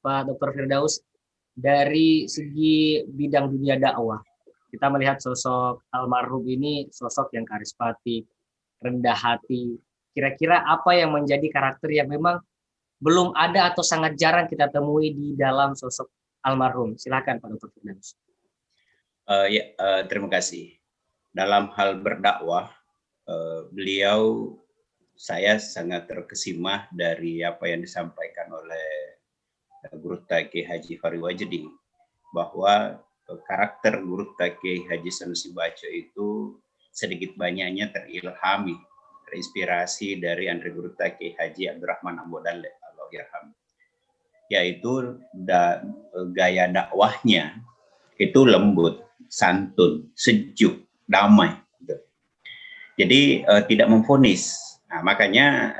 Pak Dr. Firdaus, dari segi bidang dunia dakwah, kita melihat sosok almarhum ini sosok yang karismatik, rendah hati. Kira-kira apa yang menjadi karakter yang memang belum ada atau sangat jarang kita temui di dalam sosok almarhum? Silakan Pak Dr. Firdaus. Terima kasih. Dalam hal berdakwah, beliau saya sangat terkesima dari apa yang disampaikan oleh Guru Kiai Haji Fari Wajdi, bahwa karakter Guru Kiai Haji Sanusi Baco itu sedikit banyaknya terilhami, terinspirasi dari Andre Guru Kiai Haji Abdurrahman Ambodalle, Allahyarham, yaitu gaya dakwahnya itu lembut, santun, sejuk, damai. Jadi tidak memvonis. Nah, makanya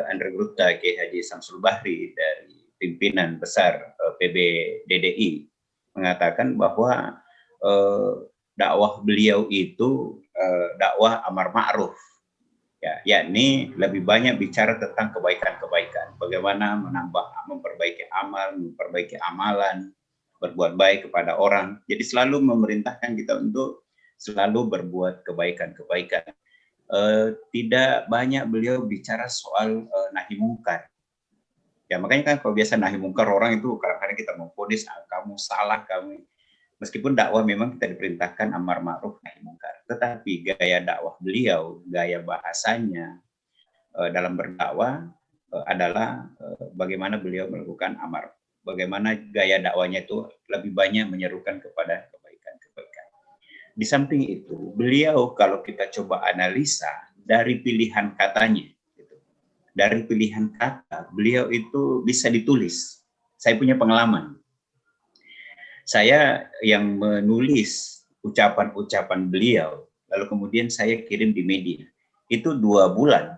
Andre Guru Kiai Haji Samsul Bahri dari pimpinan besar PBDDI mengatakan bahwa dakwah beliau itu dakwah amar ma'ruf, ya, yakni lebih banyak bicara tentang kebaikan-kebaikan, bagaimana memperbaiki amal, memperbaiki amalan, berbuat baik kepada orang. Jadi selalu memerintahkan kita untuk selalu berbuat kebaikan-kebaikan. Tidak banyak beliau bicara soal nahi mungkar. Ya, makanya kan kalau biasa nahi mungkar orang itu kadang-kadang kita memvonis, kamu salah, kamu. Meskipun dakwah memang kita diperintahkan amar ma'ruf nahi mungkar, tetapi gaya dakwah beliau, gaya bahasanya dalam berdakwah adalah bagaimana beliau melakukan amar, bagaimana gaya dakwahnya itu lebih banyak menyerukan kepada kebaikan-kebaikan. Di samping itu, beliau kalau kita coba analisa dari pilihan katanya, dari pilihan kata, beliau itu bisa ditulis. Saya punya pengalaman. Saya yang menulis ucapan-ucapan beliau, lalu kemudian saya kirim di media. Itu 2 bulan,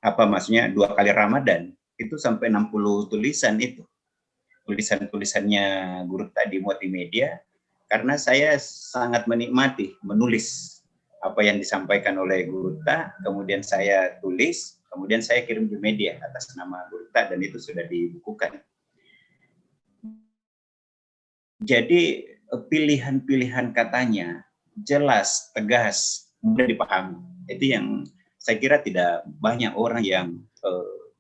apa maksudnya 2 kali Ramadan, itu sampai 60 tulisan itu. Tulisan-tulisannya Guru tadi muat di media, karena saya sangat menikmati menulis apa yang disampaikan oleh Guru, kemudian saya tulis, kemudian saya kirim di media atas nama Guru, dan itu sudah dibukukan. Jadi pilihan-pilihan katanya jelas, tegas, mudah dipahami. Itu yang saya kira tidak banyak orang yang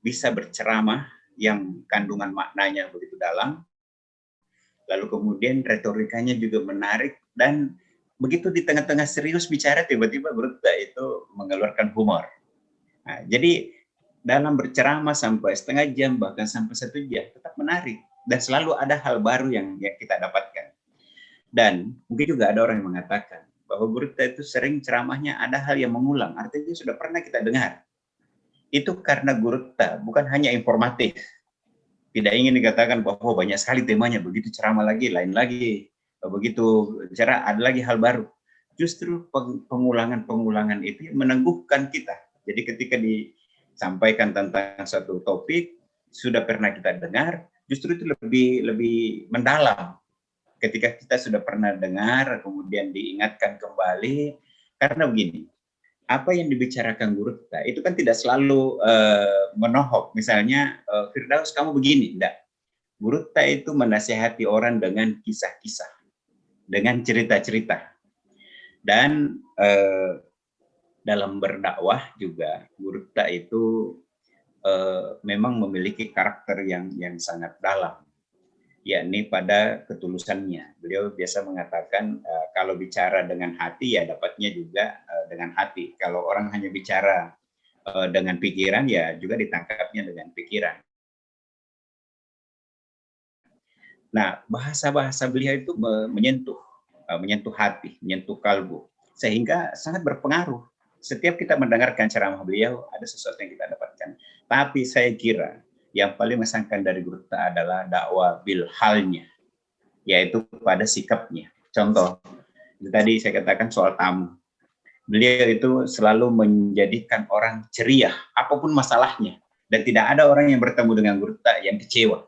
bisa berceramah yang kandungan maknanya begitu dalam, lalu kemudian retorikanya juga menarik, dan begitu di tengah-tengah serius bicara tiba-tiba Guru itu mengeluarkan humor. Nah, jadi dalam berceramah sampai setengah jam bahkan sampai 1 jam tetap menarik dan selalu ada hal baru yang kita dapatkan. Dan mungkin juga ada orang yang mengatakan bahwa Guru itu sering ceramahnya ada hal yang mengulang, artinya sudah pernah kita dengar. Itu karena Guru bukan hanya informatif. Tidak ingin dikatakan bahwa banyak sekali temanya, begitu ceramah lagi, lain lagi, begitu bicara ada lagi hal baru. Justru pengulangan-pengulangan itu meneguhkan kita. Jadi ketika disampaikan tentang satu topik, sudah pernah kita dengar, justru itu lebih mendalam. Ketika kita sudah pernah dengar, kemudian diingatkan kembali, karena begini, apa yang dibicarakan Guru itu kan tidak selalu menohok. Misalnya, Firdaus kamu begini, enggak. Guru itu menasihati orang dengan kisah-kisah, dengan cerita-cerita. Dan dalam berdakwah juga Guru itu memang memiliki karakter yang sangat dalam, yakni pada ketulusannya. Beliau biasa mengatakan kalau bicara dengan hati ya dapatnya juga dengan hati. Kalau orang hanya bicara dengan pikiran ya juga ditangkapnya dengan pikiran. Nah, bahasa-bahasa beliau itu menyentuh hati, menyentuh kalbu, sehingga sangat berpengaruh. Setiap kita mendengarkan ceramah beliau ada sesuatu yang kita dapatkan. Tapi saya kira yang paling mengesankan dari Guru adalah dakwah bil halnya, yaitu pada sikapnya. Contoh, tadi saya katakan soal tamu. Beliau itu selalu menjadikan orang ceria, apapun masalahnya. Dan tidak ada orang yang bertemu dengan Guru yang kecewa.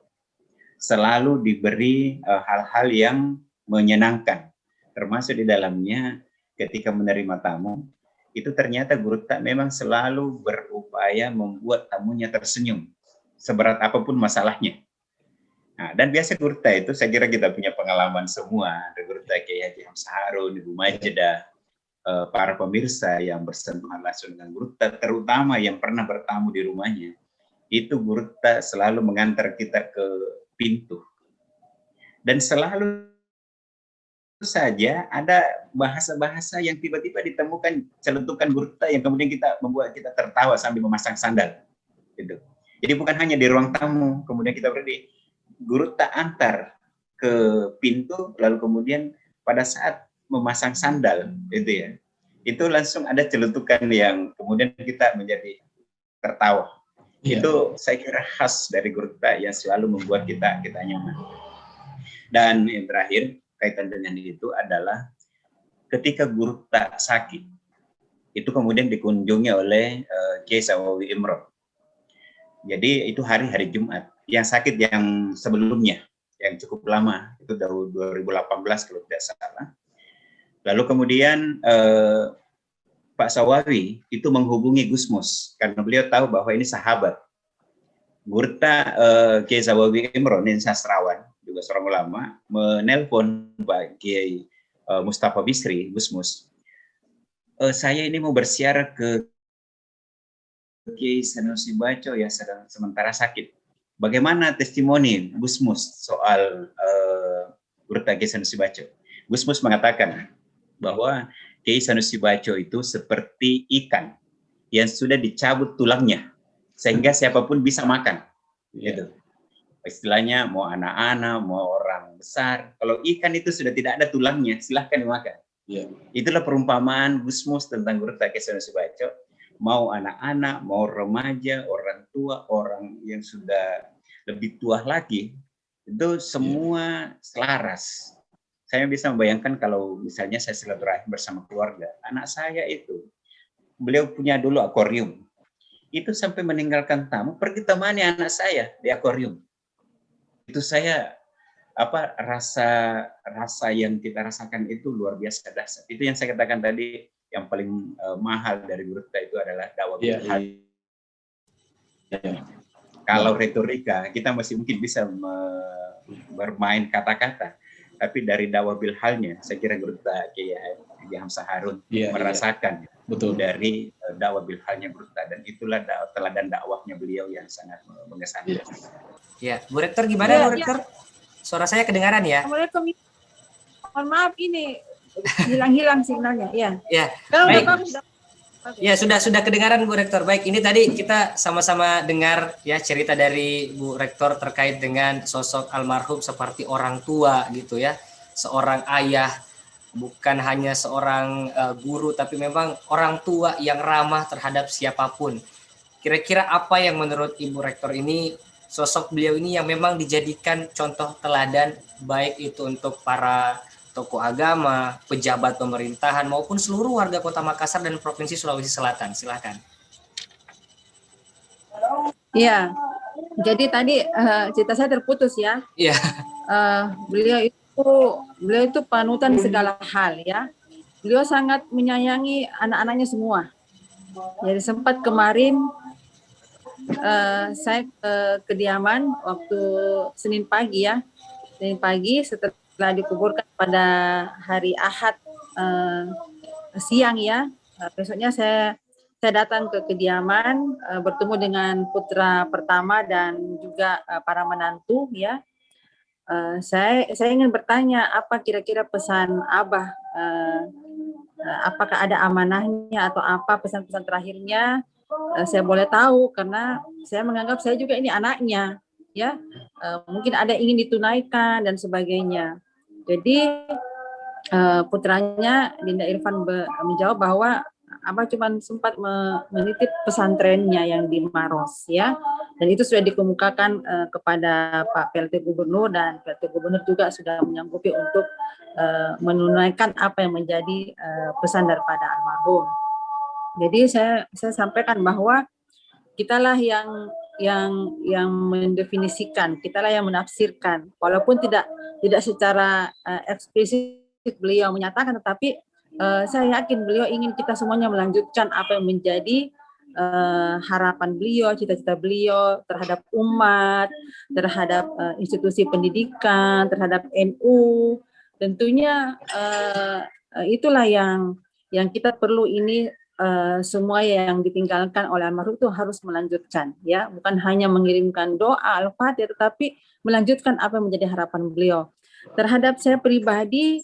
Selalu diberi hal-hal yang menyenangkan. Termasuk di dalamnya ketika menerima tamu, itu ternyata Guru memang selalu berupaya membuat tamunya tersenyum, seberat apapun masalahnya. Nah, dan biasa Gurta itu saya kira kita punya pengalaman semua. Ada Gurta Kiai Haji Hamzah Harun, Ibu Majedah, para pemirsa yang bersentuhan langsung dengan Gurta, terutama yang pernah bertamu di rumahnya. Itu Gurta selalu mengantar kita ke pintu. Dan selalu saja ada bahasa-bahasa yang tiba-tiba ditemukan celentukan Gurta yang kemudian membuat kita tertawa sambil memasang sandal. Gitu. Jadi bukan hanya di ruang tamu, kemudian kita berdiri, guru tak antar ke pintu, lalu kemudian pada saat memasang sandal, gitu ya, itu langsung ada celutukan yang kemudian kita menjadi tertawa. Yeah. Itu saya kira khas dari guru tak yang selalu membuat kita nyaman. Dan yang terakhir kaitan dengan itu adalah ketika guru tak sakit, itu kemudian dikunjungi oleh Kiai Sawawi Imron. Jadi itu hari Jumat. Yang sakit yang sebelumnya, yang cukup lama, itu tahun 2018 kalau tidak salah. Lalu kemudian Pak Sawawi itu menghubungi Gusmus, karena beliau tahu bahwa ini sahabat. Gurta Kiai Sawawi Imron, ini sastrawan, juga seorang ulama, menelpon Pak Kiai Mustafa Bisri, Gusmus. Saya ini mau bersiar ke Kiai Sanusi Baco ya sedang sementara sakit. Bagaimana testimoni Gusmus soal Gurta Kiai Sanusi Baco? Gusmus mengatakan bahwa Kiai Sanusi Baco itu seperti ikan yang sudah dicabut tulangnya sehingga siapapun bisa makan. Gitu. Istilahnya mau anak-anak, mau orang besar. Kalau ikan itu sudah tidak ada tulangnya, silahkan dimakan. Itulah perumpamaan Gusmus tentang Gurta Kiai Sanusi Baco. Mau anak-anak, mau remaja, orang tua, orang yang sudah lebih tua lagi, itu semua selaras. Saya bisa membayangkan kalau misalnya saya silaturahim bersama keluarga, anak saya itu, beliau punya dulu akuarium, itu sampai meninggalkan tamu, pergi temani anak saya di akuarium. Itu saya rasa yang kita rasakan itu luar biasa dahsyat. Itu yang saya katakan tadi. Yang paling mahal dari Gurta itu adalah dakwah bil hal. Kalau retorika kita masih mungkin bisa bermain kata-kata, tapi dari dakwah bil halnya saya kira Gurta Kiai Haji Hamzah Harun merasakan betul dari dakwah bil halnya Gurta, dan itulah teladan dakwahnya beliau yang sangat mengesankan. Ya, Bu Rektor gimana Bu Rektor? Suara saya kedengaran ya? Assalamualaikum. Mohon maaf ini hilang-hilang signalnya, ya. Ya, baik. Ya, sudah kedengaran Bu Rektor. Baik, ini tadi kita sama-sama dengar ya cerita dari Bu Rektor terkait dengan sosok almarhum seperti orang tua gitu ya. Seorang ayah, bukan hanya seorang guru, tapi memang orang tua yang ramah terhadap siapapun. Kira-kira apa yang menurut Ibu Rektor ini, sosok beliau ini yang memang dijadikan contoh teladan, baik itu untuk para tokoh agama, pejabat pemerintahan, maupun seluruh warga Kota Makassar dan Provinsi Sulawesi Selatan. Silakan. Iya, jadi tadi cerita saya terputus ya. Iya. Beliau itu panutan segala hal ya. Beliau sangat menyayangi anak-anaknya semua. Jadi sempat kemarin saya ke kediaman waktu Senin pagi ya. Senin pagi setelah dikuburkan pada hari Ahad siang ya, besoknya saya datang ke kediaman, bertemu dengan putra pertama dan juga para menantu ya. Saya ingin bertanya apa kira-kira pesan Abah, apakah ada amanahnya atau apa pesan-pesan terakhirnya. Saya boleh tahu karena saya menganggap saya juga ini anaknya ya, mungkin ada ingin ditunaikan dan sebagainya. Jadi putranya Dinda Irfan menjawab bahwa Abah cuma sempat menitip pesantrennya yang di Maros ya, dan itu sudah dikemukakan kepada Pak PLT Gubernur, dan PLT Gubernur juga sudah menyanggupi untuk menunaikan apa yang menjadi pesan daripada almarhum. Jadi saya sampaikan bahwa kitalah yang mendefinisikan, kitalah yang menafsirkan, walaupun tidak secara eksplisit beliau menyatakan, tetapi saya yakin beliau ingin kita semuanya melanjutkan apa yang menjadi harapan beliau, cita-cita beliau terhadap umat, terhadap institusi pendidikan, terhadap NU. Tentunya itulah yang kita perlu ini, semua yang ditinggalkan oleh almarhum itu harus melanjutkan, ya, bukan hanya mengirimkan doa Al-Fatihah, tetapi melanjutkan apa yang menjadi harapan beliau. Terhadap saya pribadi,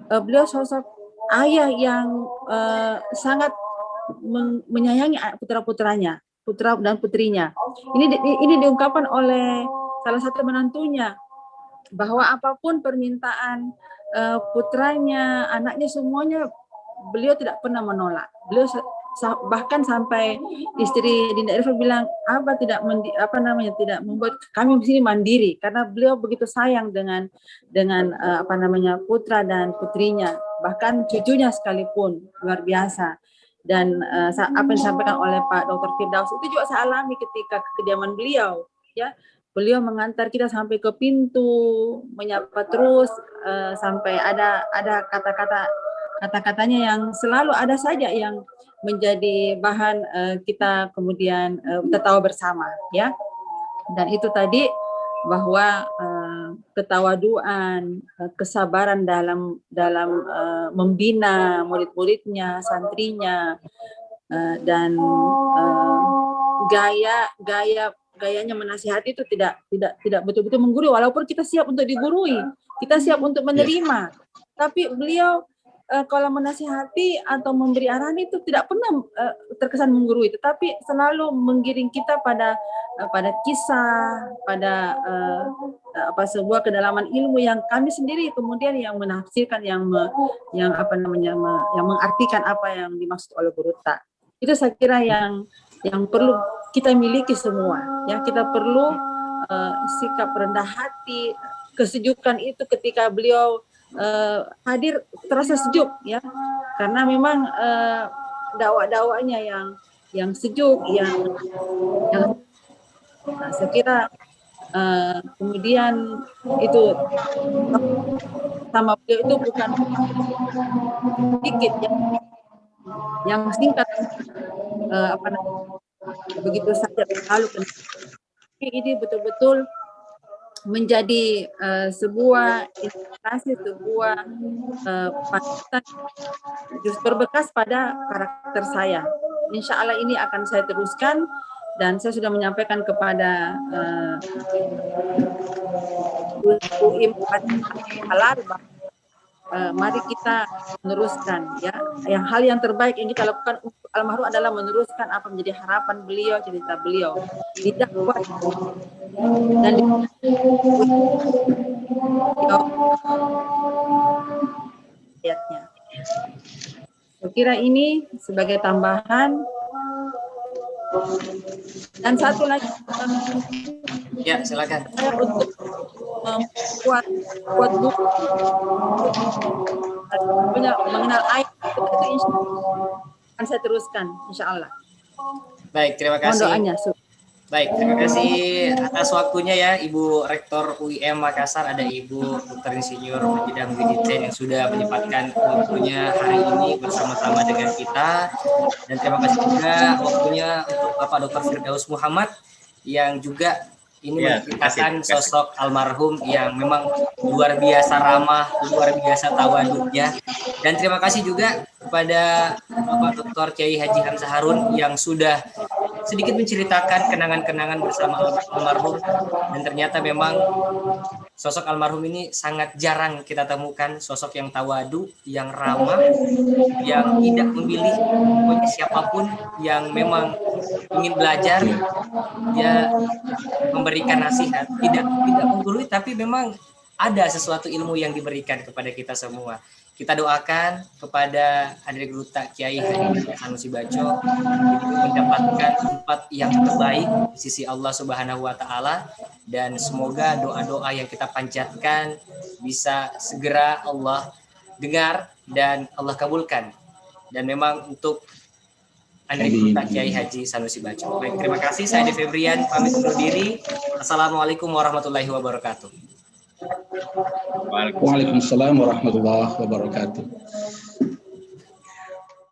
beliau sosok ayah yang sangat menyayangi putra-putranya, putra dan putrinya. Ini diungkapkan oleh salah satu menantunya, bahwa apapun permintaan putranya, anaknya, semuanya beliau tidak pernah menolak. Beliau bahkan sampai istri Dinda Irfan bilang, tidak membuat kami di sini mandiri, karena beliau begitu sayang dengan putra dan putrinya, bahkan cucunya sekalipun, luar biasa. Dan apa yang disampaikan oleh Pak Dr. Firdaus itu juga saya alami ketika kediaman beliau, ya. Beliau mengantar kita sampai ke pintu, menyapa terus, sampai ada kata-katanya yang selalu ada saja yang menjadi bahan kita kemudian tertawa bersama, ya. Dan itu tadi bahwa ketawaduan, kesabaran dalam membina murid-muridnya, santrinya, dan gayanya menasihati itu tidak betul-betul menggurui, walaupun kita siap untuk digurui, kita siap untuk menerima. Tapi beliau kalau menasihati atau memberi arahan itu tidak pernah terkesan menggurui, tetapi selalu menggiring kita pada kisah, pada sebuah kedalaman ilmu yang kami sendiri kemudian yang menafsirkan, yang mengartikan apa yang dimaksud oleh guru tak. Itu saya kira yang perlu kita miliki semua, ya. Kita perlu sikap rendah hati, kesejukan itu ketika beliau hadir terasa sejuk, ya, karena memang dakwah-dakwahnya yang sejuk, yang saya kira kemudian itu sama beliau itu bukan sedikit, yang singkat, begitu saja lalu. Ini betul-betul menjadi sebuah inspirasi, sebuah panutan, berbekas pada karakter saya. Insya Allah ini akan saya teruskan, dan saya sudah menyampaikan kepada UIM Halal, mari kita meneruskan, ya. Hal yang terbaik yang kita lakukan untuk almarhum adalah meneruskan apa menjadi harapan beliau, cerita beliau, didakwah dan ayatnya. Saya kira ini sebagai tambahan. Dan satu lagi, ya silakan. Saya untuk membuat buku mengenal ayat itu insya Allah akan saya teruskan, insya Allah. Baik, terima kasih. Mohon doanya. Baik, terima kasih atas waktunya, ya, Ibu Rektor UIM Makassar, ada Ibu Dr. Insinyur Majidah Muhyiddin yang sudah menyempatkan waktunya hari ini bersama-sama dengan kita. Dan terima kasih juga waktunya untuk Bapak Dr. Firdaus Muhammad yang juga ini menceritakan sosok almarhum yang memang luar biasa ramah, luar biasa tawaduknya. Dan terima kasih juga kepada Bapak Dr. Kiai Haji Hamzah Harun yang sudah sedikit menceritakan kenangan-kenangan bersama almarhum. Dan ternyata memang sosok almarhum ini sangat jarang kita temukan, sosok yang tawadu, yang ramah, yang tidak memilih pokoknya siapapun yang memang ingin belajar, dia memberikan nasihat, tidak menggurui, tapi memang ada sesuatu ilmu yang diberikan kepada kita semua. Kita doakan kepada Adri Guru Tak Kiai Haji Sanusi Baco mendapatkan tempat yang terbaik di sisi Allah Subhanahu wa Ta'ala, dan semoga doa-doa yang kita panjatkan bisa segera Allah dengar dan Allah kabulkan. Dan memang untuk Adri Guru Tak Kiai Haji Sanusi Baco. Baik, terima kasih. Saya Adi Febrian pamit undur diri. Assalamualaikum warahmatullahi wabarakatuh. Waalaikumsalam warahmatullahi wabarakatuh.